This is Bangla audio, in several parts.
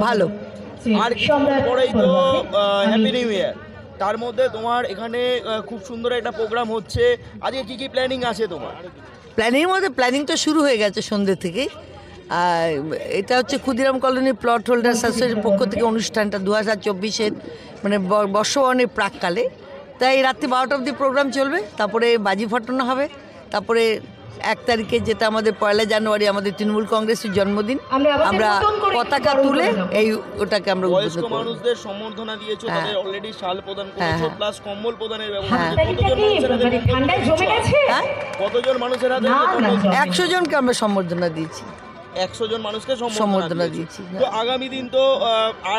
ভালো। আর পরেই তো হ্যাপি নিউ ইয়ার, তার মধ্যে তোমার এখানে খুব সুন্দর একটা প্রোগ্রাম হচ্ছে। আজকে কি কি প্ল্যানিং আছে তোমার? প্ল্যানিং তো শুরু হয়ে গেছে সন্ধ্যে থেকেই। আর এটা হচ্ছে ক্ষুদিরাম কলোনি প্লট হোল্ডার অ্যাসোসিয়েশনের পক্ষ থেকে অনুষ্ঠানটা 2024-এর মানে বর্ষবরণের প্রাককালে। তাই রাত্রি 12টা অবধি প্রোগ্রাম চলবে, তারপরে বাজি ফাটানো হবে, তারপরে 1 তারিখে যেটা আমাদের 1 জানুয়ারি আমাদের তৃণমূল কংগ্রেসের জন্মদিন, আমরা পতাকা তুলে এই ওটাকে আমরা বয়স্ক মানুষদের সম্বর্ধনা দিয়েছো, তাদের অলরেডি শাল প্রদান করেছো, প্লাস কম্বল প্রদানের ব্যবস্থা। কতজন মানুষের হাতে 100 জনকে আমরা সম্বর্ধনা দিয়েছি। 100 জন মানুষকে সম্বর্ধনা দিয়েছি। তো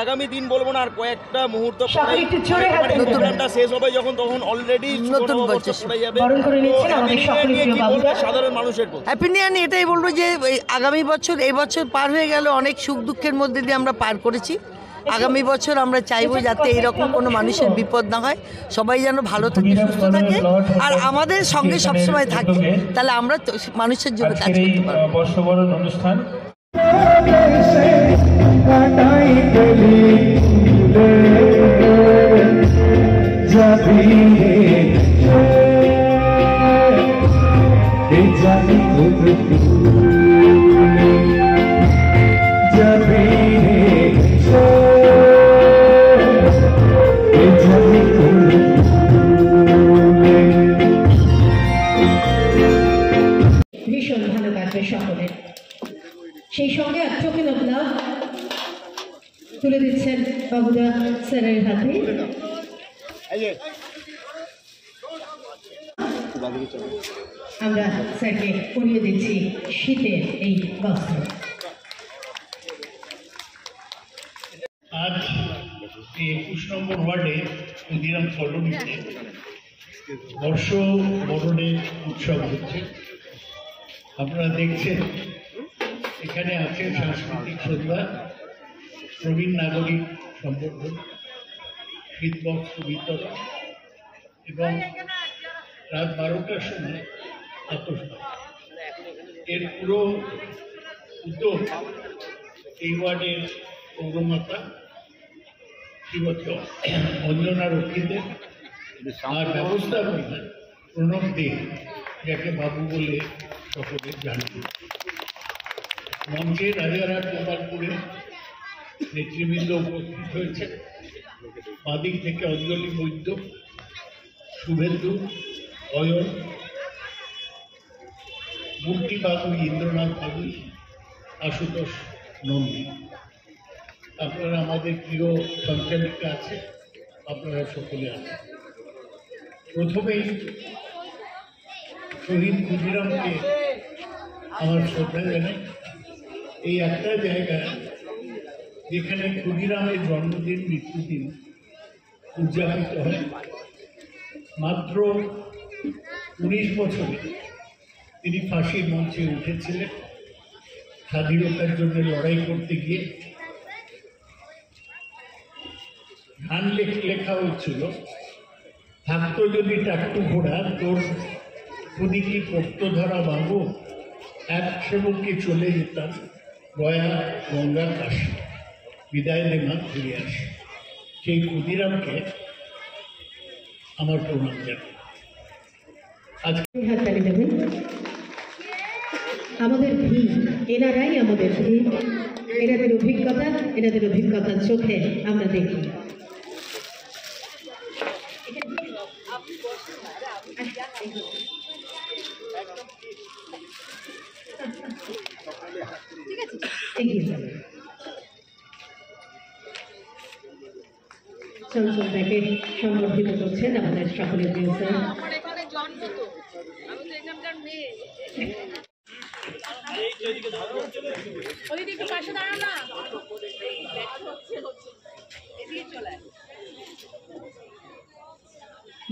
আগামী দিন বলবো না, আর কয়েকটা মুহূর্ত পরে প্রোগ্রামটা শেষ হবে যখন, তখন অলরেডি নতুন বছর পড়ে যাবে। সাধারণ মানুষের হ্যাপি নিউ ইয়ার নিয়ে এটাই বলবো যে আগামী বছর, এই বছর পার হয়ে গেল, অনেক সুখ দুঃখের মধ্যে দিয়ে আমরা পার করেছি। আগামী বছর আমরা চাইবো যাতে এইরকম কোনো মানুষের বিপদ না হয়, সবাই যেন ভালো থাকে, সুস্থ থাকে, আর আমাদের সঙ্গে সবসময় থাকে, তাহলে আমরা মানুষের জন্য কাজ করতে পারবো। বর্ষবরণ অনুষ্ঠান ভীষণ ভালো কাটবে সকলে। সেই সঙ্গে চোখে নকলা তুলে দিচ্ছেন বাবুদা স্যারের হাতে। আমরা স্যারকে পরিয়ে দিচ্ছি শীতের এই বস্ত্র। আজ 21 নম্বর ওয়ার্ডে ক্ষুদিরাম কলোনিতে বর্ষবরণের উৎসব হচ্ছে। আপনারা দেখছেন এখানে আছে সাংস্কৃতিক সন্ধ্যা, প্রবীণ নাগরিক সম্বর্ধন, শীতবস্ত্র বিতরণ এবং রাত 12টার সময় আতশবাজি। এর পুরো উদ্যোগ এই ওয়ার্ডের পৌরমাতা শ্রীমতী অঞ্জনা রক্ষিতের, আর ব্যবস্থাপনা প্রণব দে, যাকে বাবু বলে সকলে জানেন। মঞ্চে রাজারহাট গোপালপুরে নেতৃবৃন্দ উপস্থিত হয়েছে। বাদিক থেকে অঞ্জলি বৈদ্য, শুভেন্দু, অয়ন, মূর্তি বাবু, ইন্দ্রনাথ বাবু, আশুতোষ নন্দী। আপনারা আমাদের প্রিয় সঞ্চালিকা আছে, আপনারা সকলে আছেন। প্রথমেই শহীদ ক্ষুদিরামকে আমার শ্রদ্ধা জানাই। এই একটা জায়গা যেখানে ক্ষুদিরামের জন্মদিন, মৃত্যুদিন উদযাপিত হয়। মাত্র 19 বছরে তিনি ফাঁসির মঞ্চে উঠেছিলেন স্বাধীনতার জন্য লড়াই করতে গিয়ে। গান লেখা হচ্ছিল, থাকতো যদি টাকটু ঘোড়া, তোর খুদি কি পড়ত ধরা বাবু, এক সেবকে চলে যেতাম গয়া গঙ্গা কাশি, বিদায় নেমা ফিরে আসে। সেই ক্ষুদিরামকে আমার প্রণাম জানাই। হাততালি দেবেন। আমাদের ভিড়, এনারাই আমাদের ভিড়, এনাদের অভিজ্ঞতার চোখে আমরা দেখি। চঞ্চল ব্যাকে সম্বর্ধিত করছেন আমাদের সকলের প্রিয় স্যার।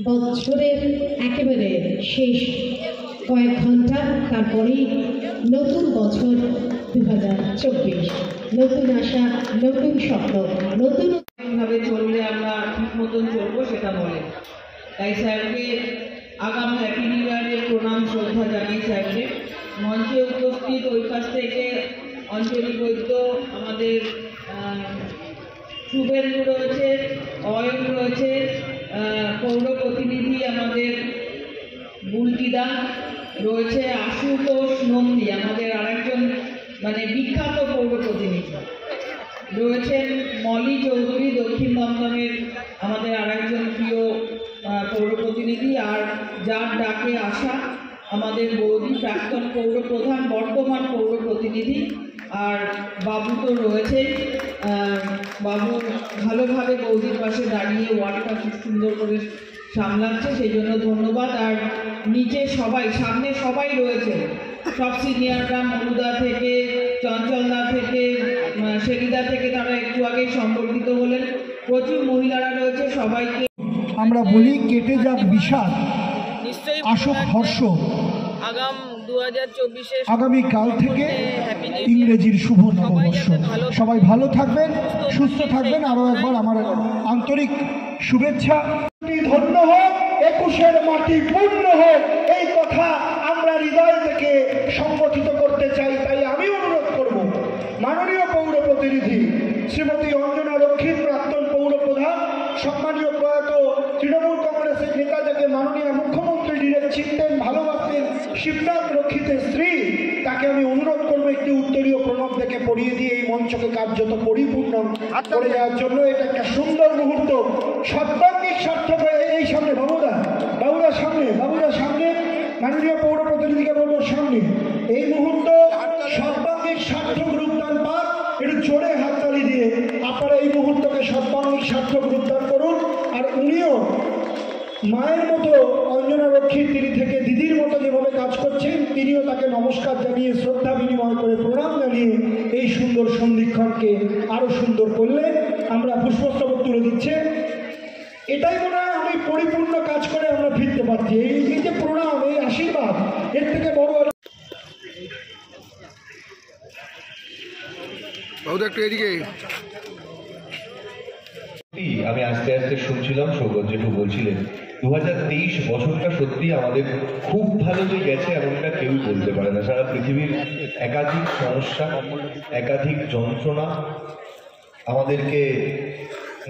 বছরের একেবারে শেষ কয়েক ঘন্টা, তারপরেই নতুন বছর 2024, নতুন আশা, নতুন স্বপ্ন, নতুন ভাবে চললে আমরা ঠিক মতন চলবো সেটা বলে। তাই স্যারকে আগাম হ্যাপি নিউ ইয়ারের প্রণাম শ্রদ্ধা জানাই স্যারকে। মঞ্চে উপস্থিত ওই পাশ থেকে অঞ্জলি বৈদ্য, আমাদের শুভেন্দু রয়েছে, অয়ন রয়েছে, পৌর প্রতিনিধি আমাদের বুলটিদা রয়েছে, আশুতোষ নন্দী আমাদের আরেকজন মানে বিখ্যাত পৌর প্রতিনিধি রয়েছেন, মলি চৌধুরী দক্ষিণ দমদমের আমাদের আরেকজন প্রিয় পৌর প্রতিনিধি, আর যার ডাকে আসা আমাদের বৌদি প্রাক্তন পৌর প্রধান বর্তমান পৌর প্রতিনিধি, আর বাবু তো রয়েছে। বাবু ভালোভাবে বৌদির পাশে দাঁড়িয়ে ওয়ার্ডটা খুব সুন্দর করে সামলাচ্ছে, সেই জন্য ধন্যবাদ। আর নিচে সবাই, সামনে সবাই রয়েছে, সব সিনিয়ররা, মনুদা থেকে, চঞ্চলদা থেকে, শেলিদা থেকে, তারা একটু আগেই সম্পর্কিত হলেন, প্রচুর মহিলারা রয়েছে। সবাইকে আমরা বলি কেটে যাক বিষাদ, আসুক হর্ষ। আগামীকাল থেকে ইংরেজির শুভ নববর্ষ। সবাই ভালো থাকবেন, সুস্থ থাকবেন। আরো একবার আমার আন্তরিক শুভেচ্ছা। ধন্য হোক, 21-এর মাটি পূর্ণ হোক, এই কথা আমরা হৃদয় থেকে সংগঠিত করতে চাই। তাই আমি অনুরোধ করব মাননীয় পৌর প্রতিনিধি শ্রীমতী অঞ্জনা রক্ষিত, প্রাক্তন পৌর প্রধান, সম্মানীয় প্রয়াত তৃণমূল কংগ্রেসের নেতা, যাকে মাননীয় মুখ্যমন্ত্রী ডিরেক্ট চিনতেন, ভালোবাসতেন, শিবনাথ রক্ষিতের স্ত্রী, তাকে আমি অনুরোধ করবো একটি উত্তরীয় প্রণব থেকে পড়িয়ে দিয়ে এই মঞ্চকে কার্যত পরিপূর্ণ করে দেওয়ার জন্য। এটা একটা সুন্দর মুহূর্ত, সর্বাঙ্গিক সার্থক হয়ে এই সামনে বাবুরা সামনে মাননীয় পৌর প্রতিনিধিকে বলবো সামনে। এই মুহূর্ত সর্বাঙ্গিক সার্থক রূপদান পাক, একটু জোরে হাততালি দিয়ে আপনারা এই মুহূর্তকে সর্বাঙ্গিক সার্থক রূপদান করুন। আর উনিও মায়ের মতো অঞ্জনা রক্ষিত, তিনি থেকে দিদির মতো যেভাবে কাজ করছেন, তিনিও তাকে নমস্কার জানিয়ে, শ্রদ্ধা বিনিময় করে, প্রণাম জানিয়ে এই সুন্দর সন্ধিক্ষণকে আরো সুন্দর করলে আমরা পুষ্পস্তবক তুলে দিচ্ছে। এটাই মনে হয় আমি পরিপূর্ণ কাজ করে আমরা ফিরতে পারছি। এই যে প্রণাম, এই আশীর্বাদ, এর থেকে বড় একটু এদিকে। আমি আস্তে আস্তে শুনছিলাম, সৌগত জেঠু বলছিলেন 2023 বছরটা সত্যি আমাদের খুব ভালো যে গেছে এমনটা কেউই বলতে পারে না। সারা পৃথিবীর একাধিক সমস্যা, একাধিক যন্ত্রণা আমাদেরকে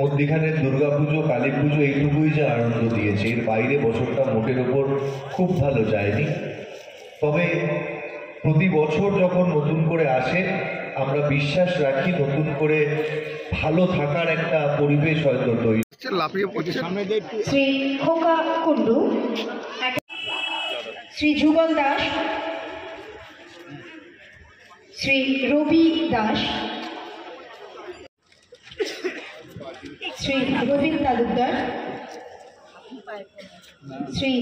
মধ্যিখানে দুর্গাপুজো, কালী পুজো, এইটুকুই যে আনন্দ দিয়েছে, এর বাইরে বছরটা মোটের ওপর খুব ভালো যায়নি। তবে প্রতি বছর যখন নতুন করে আসে, আমরা বিশ্বাস রাখি নতুন করে ভালো থাকার একটা পরিবেশ হয়তো তৈরি। শ্রী খোকা কুন্ডু, শ্রী যুগল দাস, শ্রী রবি দাস, শ্রী রবীন তালুকদার, শ্রী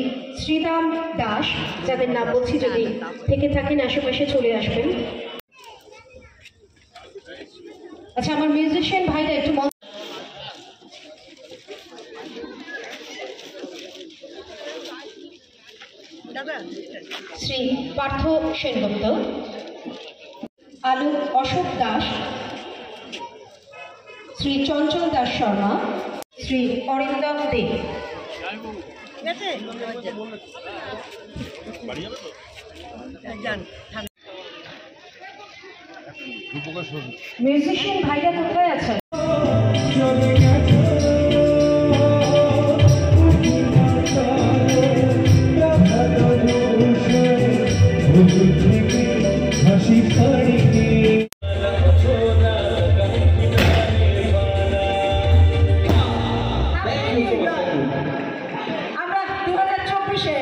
শ্রীরাম দাস, যাদের নাম বলছি, যদি থেকে থাকেন আশেপাশে চলে আসবেন। আচ্ছা, আমার মিউজিশিয়ান ভাইরা একটু শ্রী পার্থ সেনগুপ্ত, আলোক অশোক দাস, শ্রী চঞ্চল দাস শর্মা, শ্রী অরিন্দম দেব। মিউজিশিয়ান ভাইরা কোথায় আছেন? আমরা 2024-এ